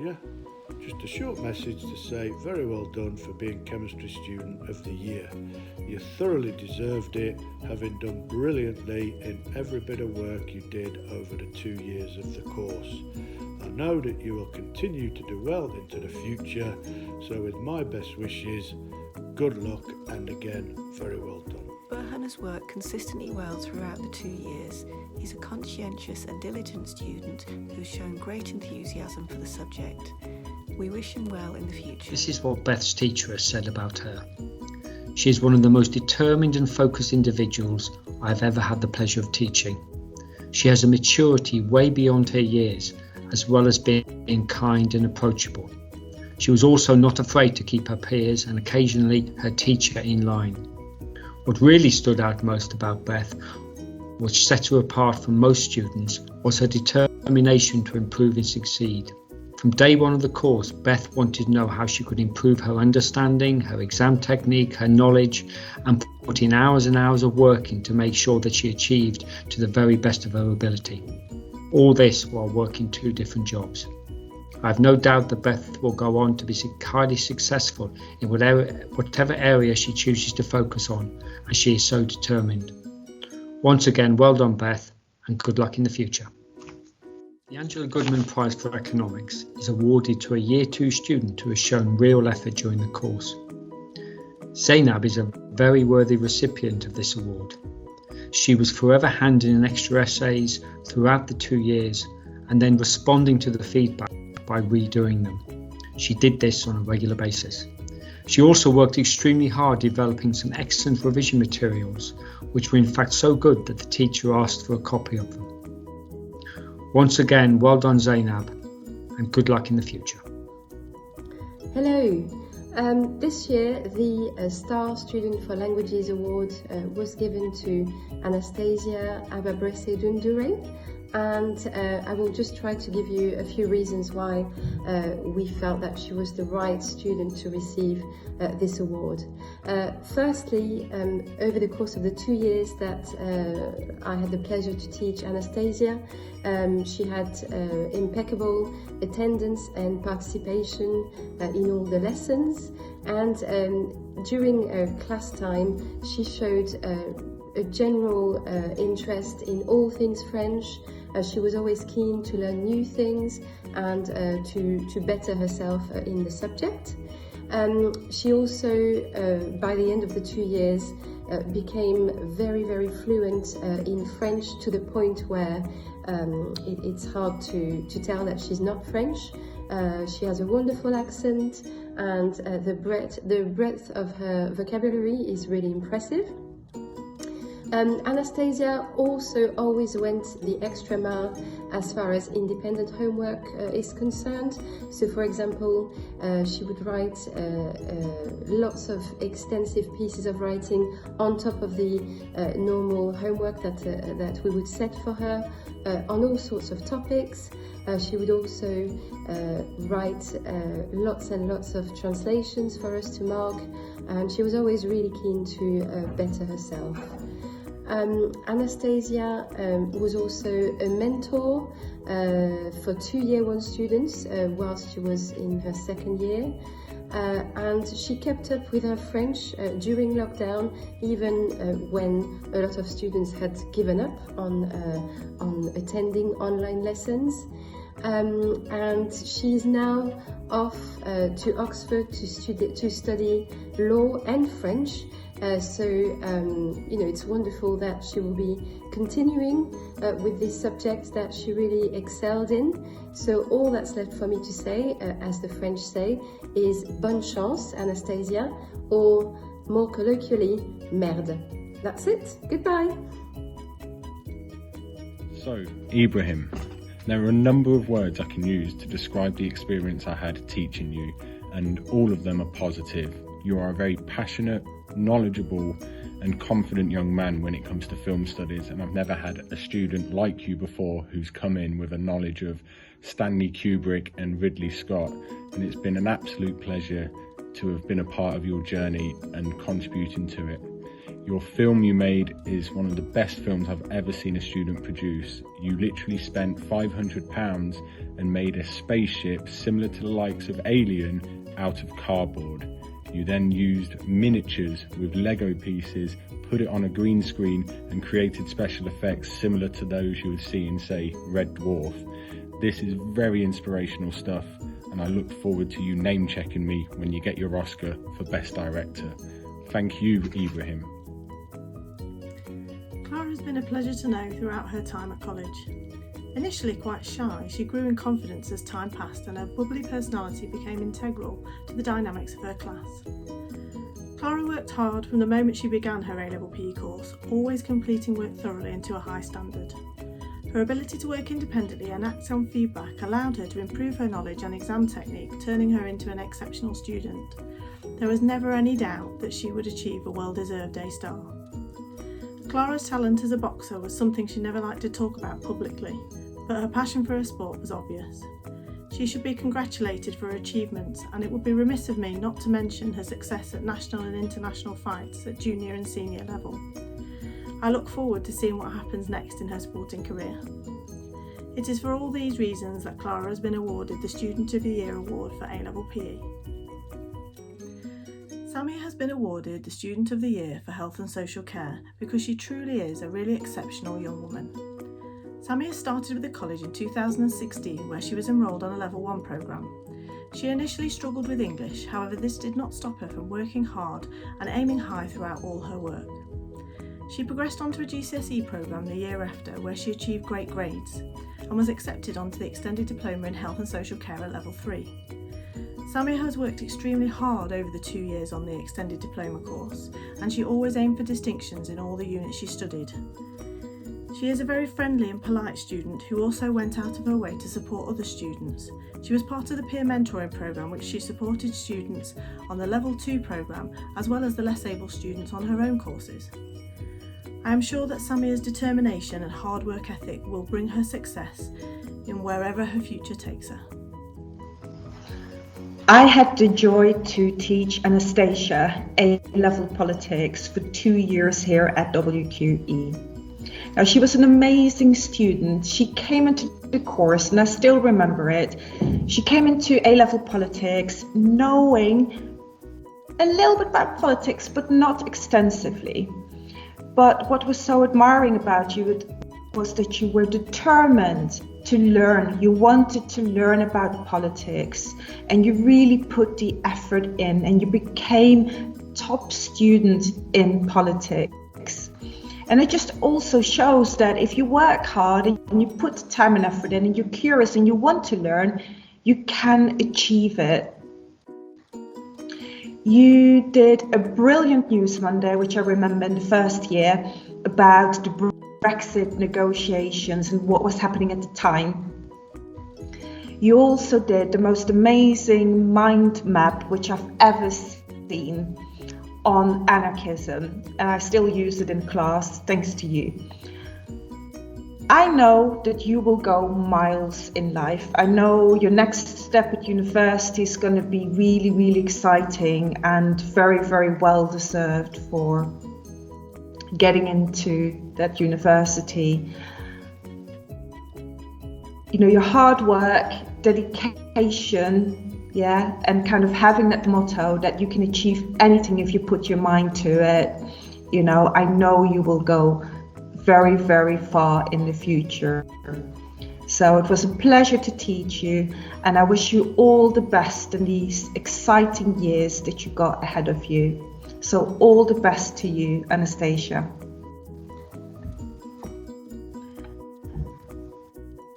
you. Just a short message to say very well done for being Chemistry Student of the Year. You thoroughly deserved it, having done brilliantly in every bit of work you did over the 2 years of the course. I know that you will continue to do well into the future, so with my best wishes, good luck and again, very well done. Burhan has worked consistently well throughout the 2 years. He's a conscientious and diligent student who's shown great enthusiasm for the subject. We wish him well in the future. This is what Beth's teacher has said about her. She is one of the most determined and focused individuals I have ever had the pleasure of teaching. She has a maturity way beyond her years, as well as being kind and approachable. She was also not afraid to keep her peers and occasionally her teacher in line. What really stood out most about Beth, which set her apart from most students, was her determination to improve and succeed. From day one of the course, Beth wanted to know how she could improve her understanding, her exam technique, her knowledge, and put in hours and hours of working to make sure that she achieved to the very best of her ability. All this while working 2 different jobs. I have no doubt that Beth will go on to be highly successful in whatever area she chooses to focus on, as she is so determined. Once again, well done, Beth, and good luck in the future. The Angela Goodman Prize for Economics is awarded to a Year 2 student who has shown real effort during the course. Zainab is a very worthy recipient of this award. She was forever handing in extra essays throughout the 2 years and then responding to the feedback by redoing them. She did this on a regular basis. She also worked extremely hard developing some excellent revision materials, which were in fact so good that the teacher asked for a copy of them. Once again, well done Zainab, and good luck in the future. Hello. This year the Star Student for Languages Award was given to Anastasia Ababrese Dundure, and I will just try to give you a few reasons why we felt that she was the right student to receive this award. Firstly, over the course of the 2 years that I had the pleasure to teach Anastasia, she had impeccable attendance and participation in all the lessons, and during class time she showed a general interest in all things French. She was always keen to learn new things and to better herself in the subject. She also, by the end of the 2 years, became very fluent in French, to the point where it's hard to tell that she's not French. She has a wonderful accent, and the breadth of her vocabulary is really impressive. Anastasia also always went the extra mile as far as independent homework is concerned. So, for example, she would write lots of extensive pieces of writing on top of the normal homework that we would set for her on all sorts of topics. She would also write lots and lots of translations for us to mark, and she was always really keen to better herself. Anastasia was also a mentor for 2 Year 1 students whilst she was in her 2nd year, and she kept up with her French during lockdown, even when a lot of students had given up on attending online lessons. And she is now off to Oxford to study law and French. It's wonderful that she will be continuing with this subject that she really excelled in. So all that's left for me to say, as the French say, is bonne chance, Anastasia, or more colloquially, merde. That's it. Goodbye. So, Ibrahim, there are a number of words I can use to describe the experience I had teaching you, and all of them are positive. You are a very passionate, knowledgeable and confident young man when it comes to film studies, and I've never had a student like you before who's come in with a knowledge of Stanley Kubrick and Ridley Scott, and it's been an absolute pleasure to have been a part of your journey and contributing to it. Your film you made is one of the best films I've ever seen a student produce. You literally spent £500 and made a spaceship similar to the likes of Alien out of cardboard. You then used miniatures with Lego pieces, put it on a green screen and created special effects similar to those you would see in, say, Red Dwarf. This is very inspirational stuff, and I look forward to you name-checking me when you get your Oscar for Best Director. Thank you, Ibrahim. Clara has been a pleasure to know throughout her time at college. Initially quite shy, she grew in confidence as time passed and her bubbly personality became integral to the dynamics of her class. Clara worked hard from the moment she began her A-level PE course, always completing work thoroughly and to a high standard. Her ability to work independently and act on feedback allowed her to improve her knowledge and exam technique, turning her into an exceptional student. There was never any doubt that she would achieve a well-deserved A-star. Clara's talent as a boxer was something she never liked to talk about publicly, but her passion for her sport was obvious. She should be congratulated for her achievements, and it would be remiss of me not to mention her success at national and international fights at junior and senior level. I look forward to seeing what happens next in her sporting career. It is for all these reasons that Clara has been awarded the Student of the Year Award for A-Level PE. Samia has been awarded the Student of the Year for Health and Social Care because she truly is a really exceptional young woman. Samia started with the college in 2016 where she was enrolled on a Level 1 programme. She initially struggled with English, however this did not stop her from working hard and aiming high throughout all her work. She progressed onto a GCSE programme the year after where she achieved great grades and was accepted onto the Extended Diploma in Health and Social Care at Level 3. Samia has worked extremely hard over the 2 years on the Extended Diploma course, and she always aimed for distinctions in all the units she studied. She is a very friendly and polite student who also went out of her way to support other students. She was part of the peer mentoring programme which she supported students on the Level 2 programme as well as the less able students on her own courses. I am sure that Samia's determination and hard work ethic will bring her success in wherever her future takes her. I had the joy to teach Anastasia A-level politics for 2 years here at WQE. Now, she was an amazing student. She came into the course, and I still remember it. She came into A-level politics knowing a little bit about politics, but not extensively. But what was so admiring about you was that you were determined to learn. You wanted to learn about politics, and you really put the effort in, and you became top student in politics. And it just also shows that if you work hard and you put time and effort in and you're curious and you want to learn, you can achieve it. You did a brilliant News Monday, which I remember in the first year, about the Brexit negotiations and what was happening at the time. You also did the most amazing mind map which I've ever seen on anarchism, and I still use it in class thanks to you. I know that you will go miles in life. I know your next step at university is going to be really, really exciting and very, very well deserved for getting into that university. You know, your hard work, dedication, and kind of having that motto that you can achieve anything if you put your mind to it. You know, I know you will go very, very far in the future. So it was a pleasure to teach you, and I wish you all the best in these exciting years that you got ahead of you. So all the best to you, Anastasia.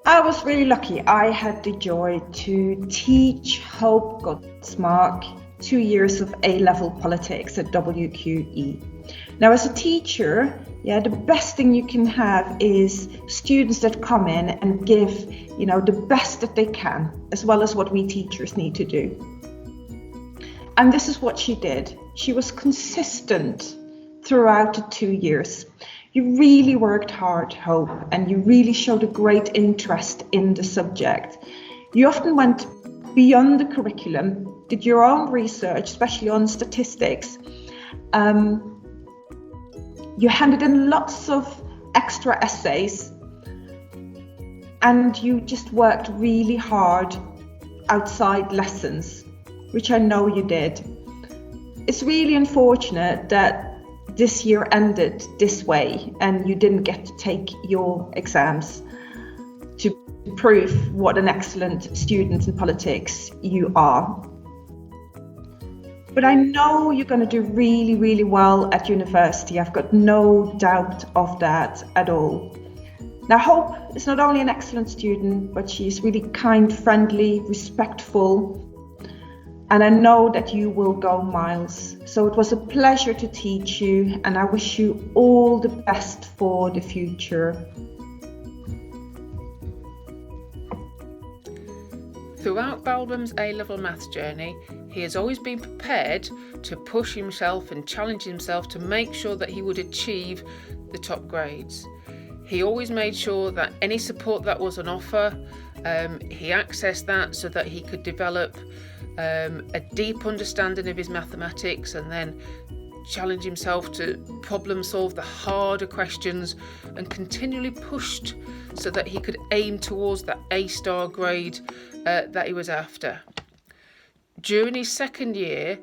I was really lucky. I had the joy to teach Hope Godsmark 2 years of A-level politics at WQE. Now, as a teacher, the best thing you can have is students that come in and give, the best that they can, as well as what we teachers need to do. And this is what she did. She was consistent throughout the 2 years. You really worked hard, Hope, and you really showed a great interest in the subject. You often went beyond the curriculum, did your own research, especially on statistics, You handed in lots of extra essays, and you just worked really hard outside lessons, which I know you did. It's really unfortunate that this year ended this way and you didn't get to take your exams to prove what an excellent student in politics you are. But I know you're going to do really, really well at university. I've got no doubt of that at all. Now, Hope is not only an excellent student, but she's really kind, friendly, respectful. And I know that you will go miles. So it was a pleasure to teach you, and I wish you all the best for the future. Throughout Balbham's A-level maths journey, he has always been prepared to push himself and challenge himself to make sure that he would achieve the top grades. He always made sure that any support that was on offer, he accessed that so that he could develop a deep understanding of his mathematics and then challenge himself to problem solve the harder questions, and continually pushed so that he could aim towards that A-star grade that he was after. During his second year,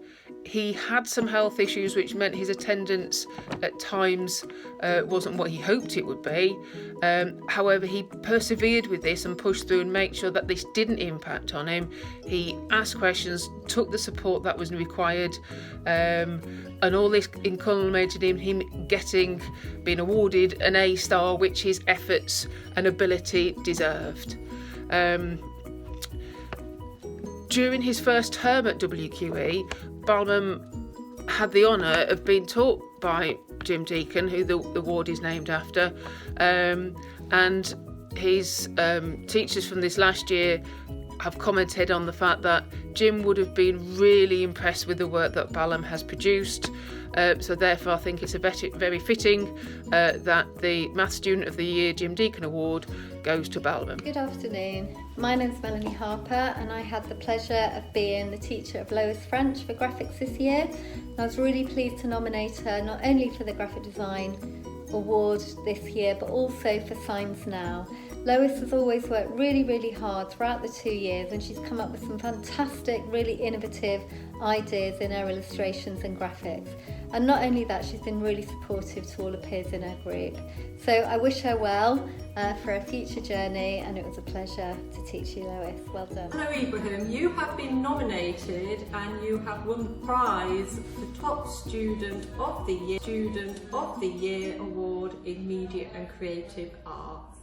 he had some health issues which meant his attendance at times wasn't what he hoped it would be. However, he persevered with this and pushed through and made sure that this didn't impact on him. He asked questions, took the support that was required, and all this culminated in him being awarded an A-star, which his efforts and ability deserved. During his first term at WQE, Balbham had the honour of being taught by Jim Deacon, who the award is named after, and his teachers from this last year have commented on the fact that Jim would have been really impressed with the work that Balbham has produced. So therefore I think it's very fitting that the Maths Student of the Year Jim Deacon Award goes to Balbham. Good afternoon. My name's Melanie Harper, and I had the pleasure of being the teacher of Lois French for graphics this year. And I was really pleased to nominate her not only for the Graphic Design Award this year, but also for Signs Now. Lois has always worked really, really hard throughout the 2 years, and she's come up with some fantastic, really innovative ideas in her illustrations and graphics. And not only that, she's been really supportive to all the peers in her group. So I wish her well for her future journey, and it was a pleasure to teach you, Lois. Well done. Hello Ibrahim, you have been nominated and you have won the prize for Top Student of the Year Award in Media and Creative Arts.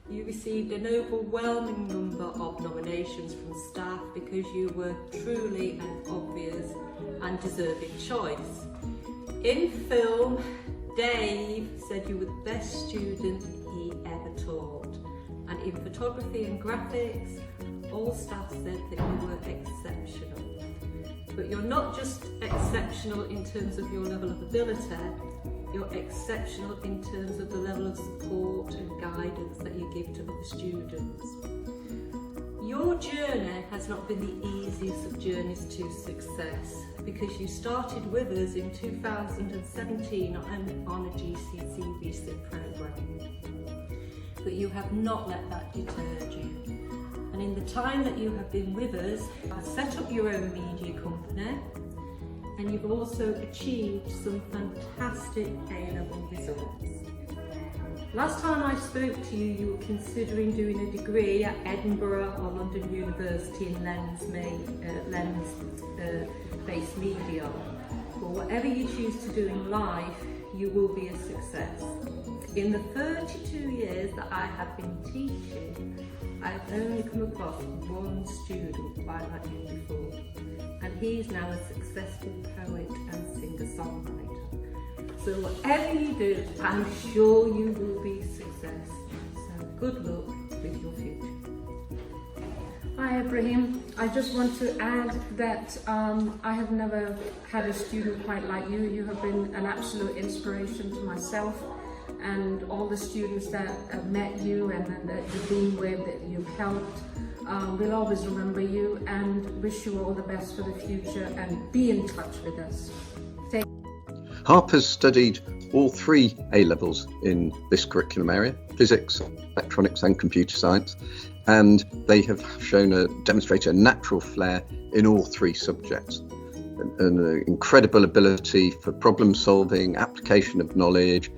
You received an overwhelming number of nominations from staff because you were truly an obvious and deserving choice. In film, Dave said you were the best student he ever taught, and in photography and graphics, all staff said that you were exceptional. But you're not just exceptional in terms of your level of ability, you're exceptional in terms of the level of support and guidance that you give to other students. Your journey has not been the easiest of journeys to success, because you started with us in 2017 on a GCSE BSIP programme. But you have not let that deter you. And in the time that you have been with us, you've set up your own media company, and you've also achieved some fantastic A-level results. Last time I spoke to you, you were considering doing a degree at Edinburgh or London University in lens-based media. But whatever you choose to do in life, you will be a success. In the 32 years that I have been teaching, I've only come across one student quite like you before, and he's now a successful poet and singer-songwriter. So whatever you do, I'm sure you will be a success. So good luck with your future. Hi Ibrahim, I just want to add that I have never had a student quite like you. You have been an absolute inspiration to myself and all the students that have met you and that you've been with, that you've helped. We'll always remember you and wish you all the best for the future, and be in touch with us. Harper's studied all 3 A-levels in this curriculum area, physics, electronics and computer science, and they have demonstrated a natural flair in all 3 subjects. An incredible ability for problem solving, application of knowledge,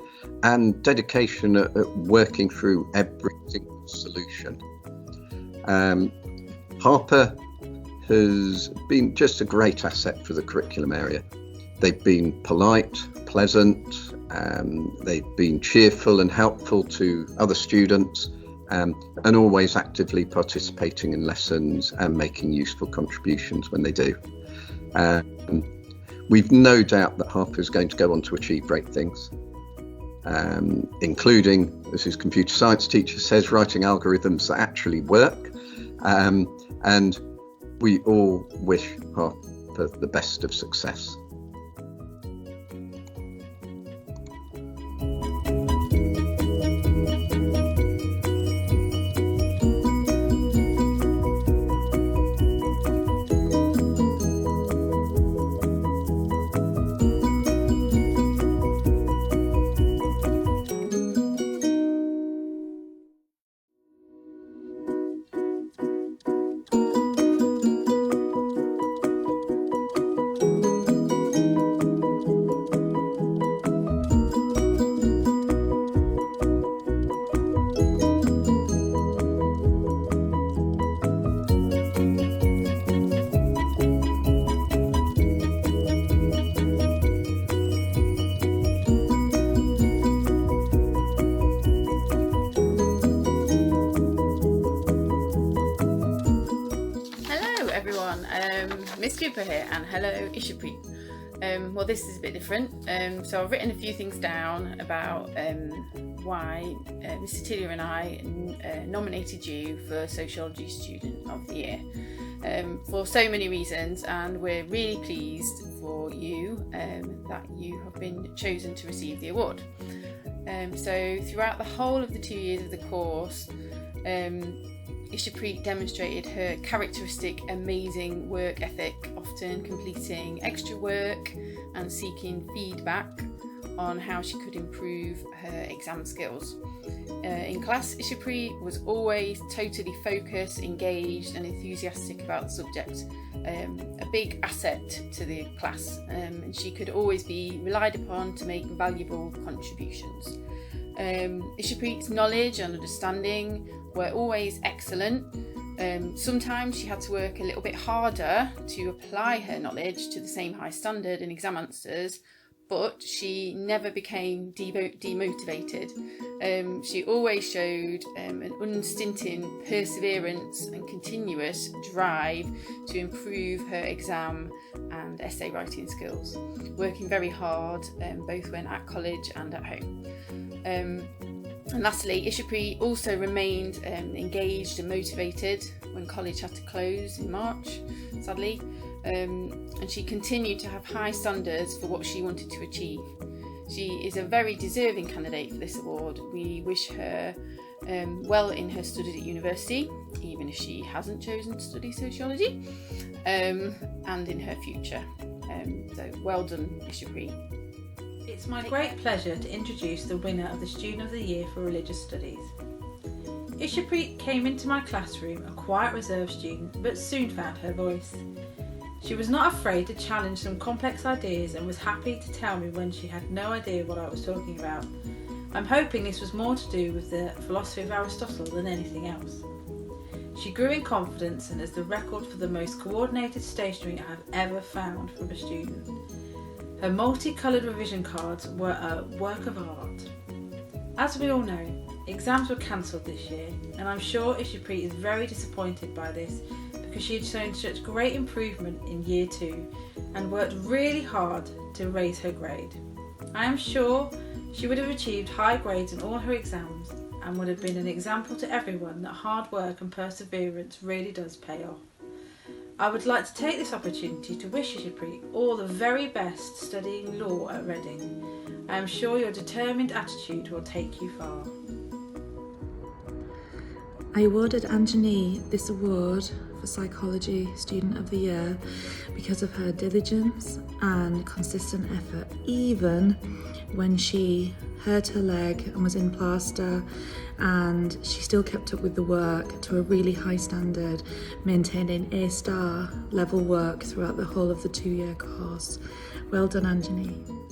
and dedication at working through every single solution. Harper has been just a great asset for the curriculum area. They've been polite, pleasant, they've been cheerful and helpful to other students, and always actively participating in lessons and making useful contributions when they do. We've no doubt that Harper is going to go on to achieve great things, including, as his computer science teacher says, writing algorithms that actually work. And we all wish Harper the best of success. Miss Cooper here, and hello Ishapreet. Well, this is a bit different, so I've written a few things down about why Mr. Tillier and I nominated you for Sociology Student of the Year for so many reasons, and we're really pleased for you that you have been chosen to receive the award. So throughout the whole of the 2 years of the course, Ishapreet demonstrated her characteristic amazing work ethic, often completing extra work and seeking feedback on how she could improve her exam skills. In class, Ishapreet was always totally focused, engaged and enthusiastic about the subject, a big asset to the class, and she could always be relied upon to make valuable contributions. Ishapreet's knowledge and understanding were always excellent. Sometimes she had to work a little bit harder to apply her knowledge to the same high standard in exam answers, but she never became demotivated. She always showed an unstinting perseverance and continuous drive to improve her exam and essay writing skills, working very hard both when at college and at home. And lastly, Ishapreet also remained engaged and motivated when college had to close in March, sadly, and she continued to have high standards for what she wanted to achieve. She is a very deserving candidate for this award. We wish her well in her studies at university, even if she hasn't chosen to study sociology, and in her future. So well done, Ishapreet. It's my great pleasure to introduce the winner of the Student of the Year for Religious Studies. Ishapreet came into my classroom a quiet, reserved student, but soon found her voice. She was not afraid to challenge some complex ideas and was happy to tell me when she had no idea what I was talking about. I'm hoping this was more to do with the philosophy of Aristotle than anything else. She grew in confidence and is the record for the most coordinated stationery I have ever found from a student. Her multicoloured revision cards were a work of art. As we all know, exams were cancelled this year, and I'm sure Ishapreet is very disappointed by this because she had shown such great improvement in year 2 and worked really hard to raise her grade. I am sure she would have achieved high grades in all her exams and would have been an example to everyone that hard work and perseverance really does pay off. I would like to take this opportunity to wish Ishapreet all the very best studying law at Reading. I am sure your determined attitude will take you far. I awarded Anjani this award for Psychology Student of the Year because of her diligence and consistent effort, even when she hurt her leg and was in plaster, and she still kept up with the work to a really high standard, maintaining A-star level work throughout the whole of the 2-year course. Well done, Anjani.